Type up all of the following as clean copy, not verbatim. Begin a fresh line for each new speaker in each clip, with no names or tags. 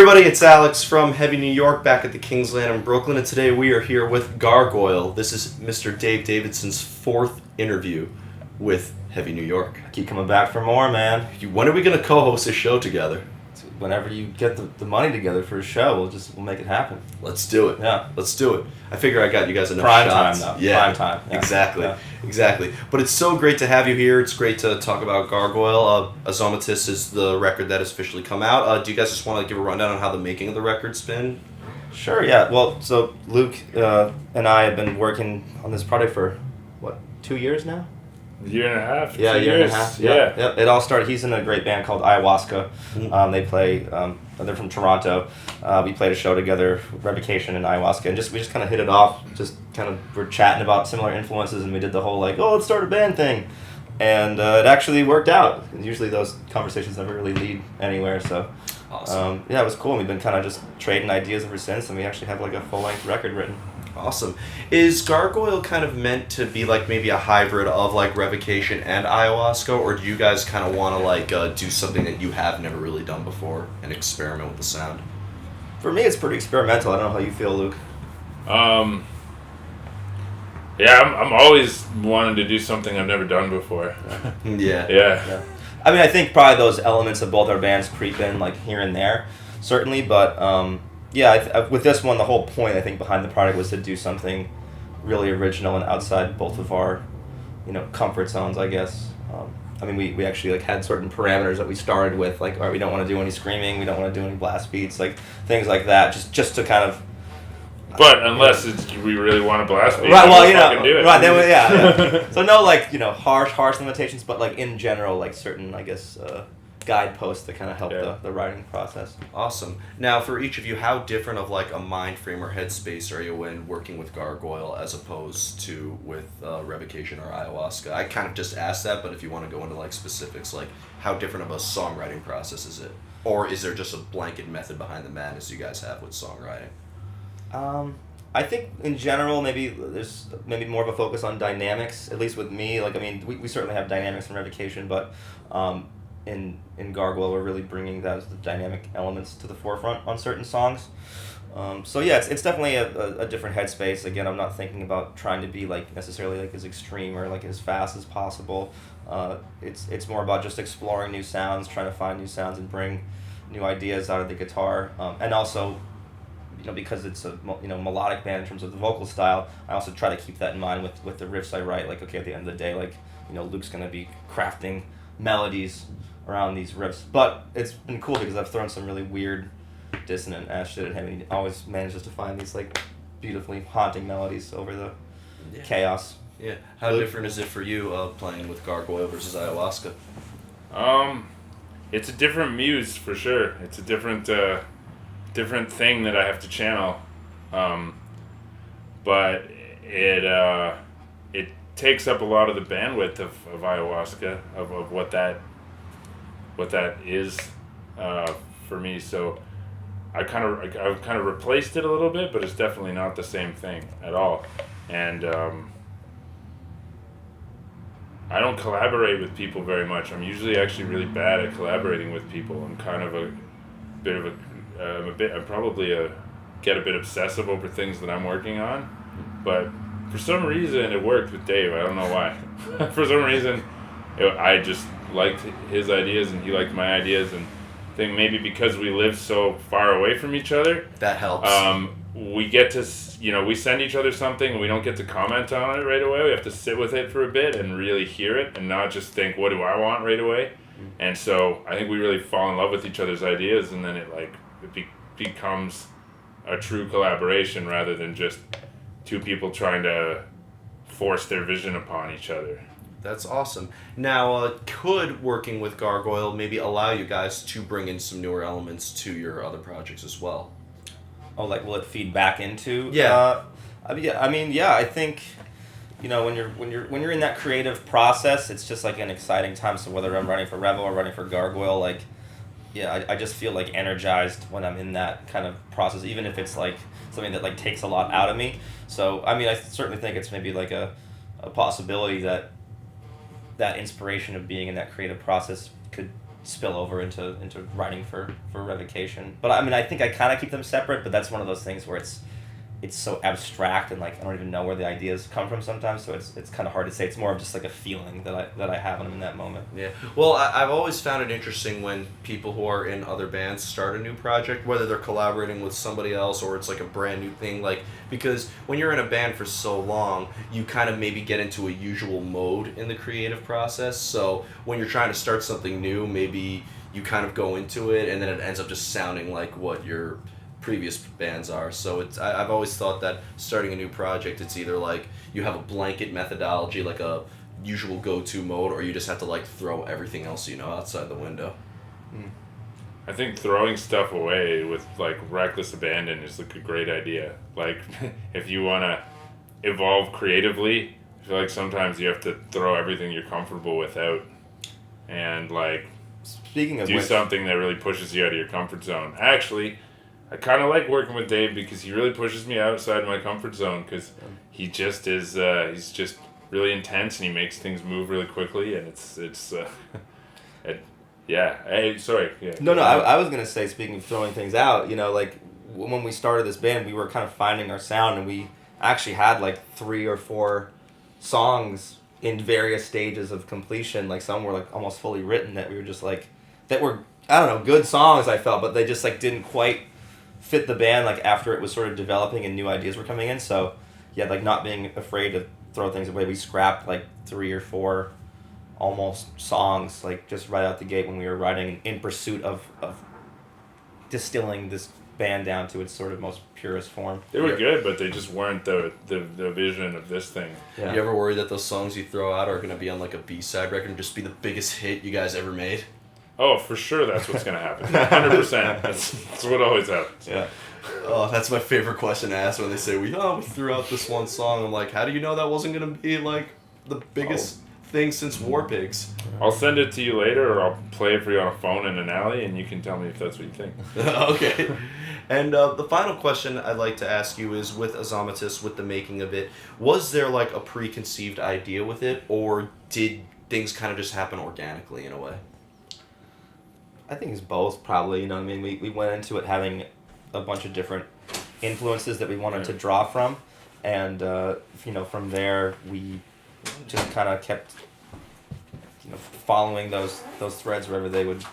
everybody, it's Alex from Heavy New York back at the Kingsland in Brooklyn, and today we are here with Gargoyl. This is Mr. Dave Davidson's 4th interview with Heavy New York.
I keep coming back for more, man.
When are we going to co-host a show together?
Whenever you get the money together for a show, we'll make it happen.
Let's do it.
Yeah.
Let's do it. I figure I got you guys enough
Prime
shots.
time, though.
Yeah.
Prime time. Yeah.
Exactly.
Yeah.
Exactly. But it's so great to have you here. It's great to talk about Gargoyl. Azomatis is the record that has officially come out. Do you guys just want to give a rundown on how the making of the record's been?
Sure, yeah. Well, so Luke and I have been working on this project for, 2 years now?
A year and a half.
Yeah,
2
a
years.
year and a half. Yeah. Yep. It all started, he's in a great band called Ayahuasca.
Mm-hmm.
They play, they're from Toronto. We played a show together, Revocation and Ayahuasca, and we just kind of hit it off. Just kind of were chatting about similar influences, and we did the whole let's start a band thing. And it actually worked out. Usually those conversations never really lead anywhere, so.
Awesome.
It was cool. We've been kind of just trading ideas ever since, and we actually have a full-length record written.
Awesome. Is Gargoyl kind of meant to be maybe a hybrid of Revocation and Ayahuasca, or do you guys kind of want to do something that you have never really done before and experiment with the sound?
For me, it's pretty experimental. I don't know how you feel, Luke.
Yeah, I'm always wanting to do something I've never done before.
Yeah.
I mean, I think probably those elements of both our bands creep in here and there, certainly. But with this one, the whole point I think behind the project was to do something really original and outside both of our, comfort zones, I guess. I mean, we actually had certain parameters that we started with, all right, we don't want to do any screaming, we don't want to do any blast beats, things like that, just to kind of.
But unless we really want to blast beat,
right? Well,
do it.
right? Then yeah. So no, harsh limitations, but in general, certain, I guess, guideposts that kind of help the writing process.
Awesome. Now, for each of you, how different of a mind frame or headspace are you in working with Gargoyl as opposed to with Revocation or Ayahuasca? I kind of just asked that, but if you want to go into specifics, how different of a songwriting process is it? Or is there just a blanket method behind the madness you guys have with songwriting?
I think in general maybe there's more of a focus on dynamics, at least with me. We certainly have dynamics in Revocation, but in Gargoyl we're really bringing the dynamic elements to the forefront on certain songs. It's definitely a different headspace. Again, I'm not thinking about trying to be necessarily as extreme or as fast as possible. It's more about just exploring new sounds, trying to find new sounds and bring new ideas out of the guitar, and also. Because it's a melodic band in terms of the vocal style, I also try to keep that in mind with the riffs I write. At the end of the day, Luke's gonna be crafting melodies around these riffs. But it's been cool because I've thrown some really weird, dissonant ass shit at him, and he always manages to find these beautifully haunting melodies over the chaos.
Yeah. How different is it for you playing with Gargoyl versus Ayahuasca?
It's a different muse for sure. It's a different thing that I have to channel, but it takes up a lot of the bandwidth of Ayahuasca, of what that is for me. So I've kind of replaced it a little bit, but it's definitely not the same thing at all. And I don't collaborate with people very much. I'm usually actually really bad at collaborating with people. I'm kind of a bit of a I probably get a bit obsessive over things that I'm working on, but for some reason it worked with Dave. I don't know why. For some reason, I just liked his ideas and he liked my ideas, and I think maybe because we live so far away from each other,
that helps.
We get to, we send each other something and we don't get to comment on it right away. We have to sit with it for a bit and really hear it and not just think, what do I want right away? And so I think we really fall in love with each other's ideas, and then it becomes a true collaboration rather than just two people trying to force their vision upon each other.
That's awesome. Now, could working with Gargoyl maybe allow you guys to bring in some newer elements to your other projects as well?
Oh, will it feed back into?
Yeah.
I think. When you're in that creative process, it's just an exciting time. So whether I'm running for Revo or running for Gargoyl, I just feel energized when I'm in that kind of process, even if it's something that takes a lot out of me. So I certainly think it's maybe a possibility that inspiration of being in that creative process could spill over into writing for Revocation. But I mean, I think I kind of keep them separate, but that's one of those things where it's so abstract and like I don't even know where the ideas come from sometimes, so it's kind of hard to say. It's more of just like a feeling that I have when I'm in that moment.
Yeah. Well, I've always found it interesting when people who are in other bands start a new project, whether they're collaborating with somebody else or it's like a brand new thing, like, because when you're in a band for so long, you kind of maybe get into a usual mode in the creative process. So when you're trying to start something new, maybe you kind of go into it and then it ends up just sounding like what your previous bands are. So I've always thought that starting a new project, it's either like you have a blanket methodology, like a usual go-to mode, or you just have to like throw everything else you know outside the window.
I think throwing stuff away with like reckless abandon is like a great idea. Like if you want to evolve creatively, I feel like sometimes you have to throw everything you're comfortable with out and like
Speaking of
do something that really pushes you out of your comfort zone. Actually, I kind of like working with Dave because he really pushes me outside my comfort zone because he just is, he's just really intense and he makes things move really quickly and yeah. Hey, sorry. Yeah.
No, I was going to say, speaking of throwing things out, you know, like when we started this band, we were kind of finding our sound and we actually had like 3 or 4 songs in various stages of completion. Like some were like almost fully written that we were just like, that were, I don't know, good songs I felt, but they just like didn't quite fit the band like after it was sort of developing and new ideas were coming in. So yeah, like not being afraid to throw things away, we scrapped like 3 or 4 almost songs like just right out the gate when we were writing in pursuit of distilling this band down to its sort of most purest form.
They were good, but they just weren't the vision of this thing.
Yeah.
You ever worry that those songs you throw out are going to be on like a B-side record and just be the biggest hit you guys ever made?
Oh, for sure that's what's going to happen. 100%. That's what always happens.
Yeah.
Oh, that's my favorite question to ask when they say, we threw out this one song. I'm like, how do you know that wasn't going to be like the biggest thing since War Pigs?
I'll send it to you later or I'll play it for you on a phone in an alley and you can tell me if that's what you think.
Okay. And the final question I'd like to ask you is, with Azomatis, with the making of it, was there like a preconceived idea with it, or did things kind of just happen organically in a way?
I think it's both, probably. You know, I mean, we went into it having a bunch of different influences that we wanted to draw from, and you know, from there we just kind of kept, you know, following those threads wherever they would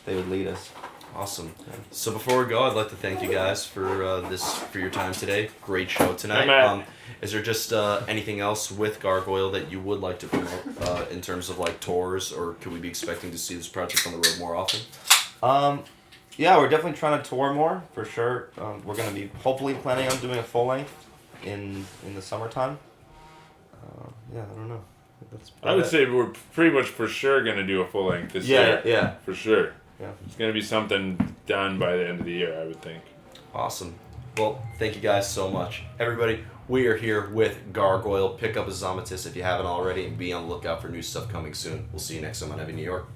lead us.
Awesome. So before we go, I'd like to thank you guys for your time today. Great show tonight. Is there just anything else with Gargoyl that you would like to promote in terms of like tours, or could we be expecting to see this project on the road more often?
Yeah, we're definitely trying to tour more for sure. We're going to be hopefully planning on doing a full length in the summertime. Yeah, I don't know.
I would say we're pretty much for sure going to do a full length this year.
Yeah.
For sure.
Yeah.
It's going to be something done by the end of the year, I would think.
Awesome. Well, thank you guys so much. Everybody, we are here with Gargoyl. Pick up Azomatis if you haven't already, and be on the lookout for new stuff coming soon. We'll see you next time on Heavy New York.